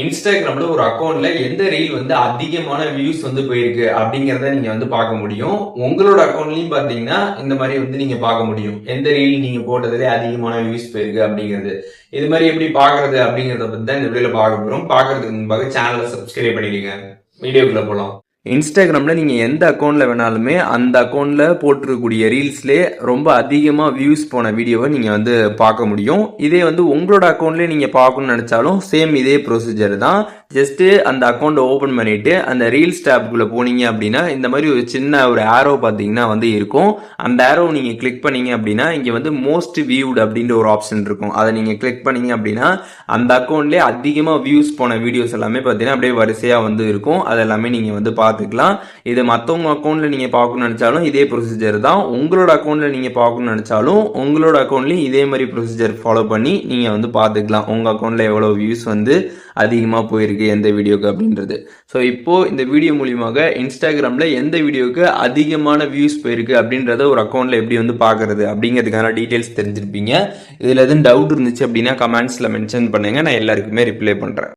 இன்ஸ்டாகிராம்ல ஒரு அக்கௌண்ட்ல எந்த ரீல் வந்து அதிகமான வியூஸ் வந்து போயிருக்கு அப்படிங்கறத நீங்க வந்து பார்க்க முடியும். உங்களோட அக்கௌண்ட்லயும் பாத்தீங்கன்னா இந்த மாதிரி வந்து நீங்க பார்க்க முடியும். எந்த ரீல் நீங்க போட்டதுல அதிகமான வியூஸ் போயிருக்கு அப்படிங்கிறது. இது மாதிரி எப்படி பாக்குறது அப்படிங்கறத பத்தி தான் இந்த வீடியோல பார்க்க போறோம். பாக்குறதுக்கு முன்பாக சேனலை சப்ஸ்கிரைப் பண்ணிடுங்க. வீடியோக்குள்ள போலாம். இன்ஸ்டாகிராம்ல நீங்க எந்த அக்கௌண்ட்ல வேணாலுமே அந்த அக்கௌண்ட்ல போட்டிருக்கக்கூடிய ரீல்ஸ்லேயே ரொம்ப அதிகமா வியூஸ் போன வீடியோவை நீங்க வந்து பார்க்க முடியும். இதே வந்து உங்களோட அக்கௌண்ட்லயே நீங்க பார்க்கணும்னு நினைச்சாலும் சேம் இதே ப்ரொசீஜர் தான். ஜஸ்ட் அந்த அக்கௌண்ட் ஓபன் பண்ணிட்டு அந்த ரீல்ஸ் டேப்குள்ள போனீங்க அப்படின்னா இந்த மாதிரி ஒரு சின்ன ஒரு ஆரோ பாத்தீங்கன்னா வந்து இருக்கும். அந்த ஆரோ நீங்க கிளிக் பண்ணீங்க அப்படின்னா இங்க வந்து மோஸ்ட் வியூட் அப்படின்ற ஒரு ஆப்ஷன் இருக்கும். அதை நீங்க கிளிக் பண்ணீங்க அப்படின்னா அந்த அக்கௌண்ட்லயே அதிகமா வியூஸ் போன வீடியோஸ் எல்லாமே பாத்தீங்கன்னா அப்படியே வரிசையா வந்து இருக்கும். அதெல்லாமே நீங்க வந்து பார்த்துக்கலாம். இது மற்றவங்க அக்கௌண்ட்ல நீங்க பார்க்கணும்னு நினைச்சாலும் இதே ப்ரொசீஜர் தான். உங்களோட அக்கௌண்ட்ல நீங்க பார்க்கணும்னு நினைச்சாலும் உங்களோட அக்கௌண்ட்லயும் இதே மாதிரி ப்ரொசீஜர் ஃபாலோ பண்ணி நீங்க வந்து பார்த்துக்கலாம். உங்க அக்கௌண்ட்ல எவ்வளவு வியூஸ் வந்து அதிகமா போயிருக்கு எந்த வீடியோக்கு அப்படின்றது. ஸோ இப்போ இந்த வீடியோ மூலியமாக இன்ஸ்டாகிராம்ல எந்த வீடியோக்கு அதிகமான வியூஸ் போயிருக்கு அப்படின்றத ஒரு அக்கௌண்ட்ல எப்படி வந்து பார்க்கறது அப்படிங்கிறதுக்கான டீடைல்ஸ் தெரிஞ்சிருப்பீங்க. இதுல எதுவும் டவுட் இருந்துச்சு அப்படின்னா கமெண்ட்ஸ்ல மென்ஷன் பண்ணுங்க. நான் எல்லாருக்குமே ரிப்ளை பண்றேன்.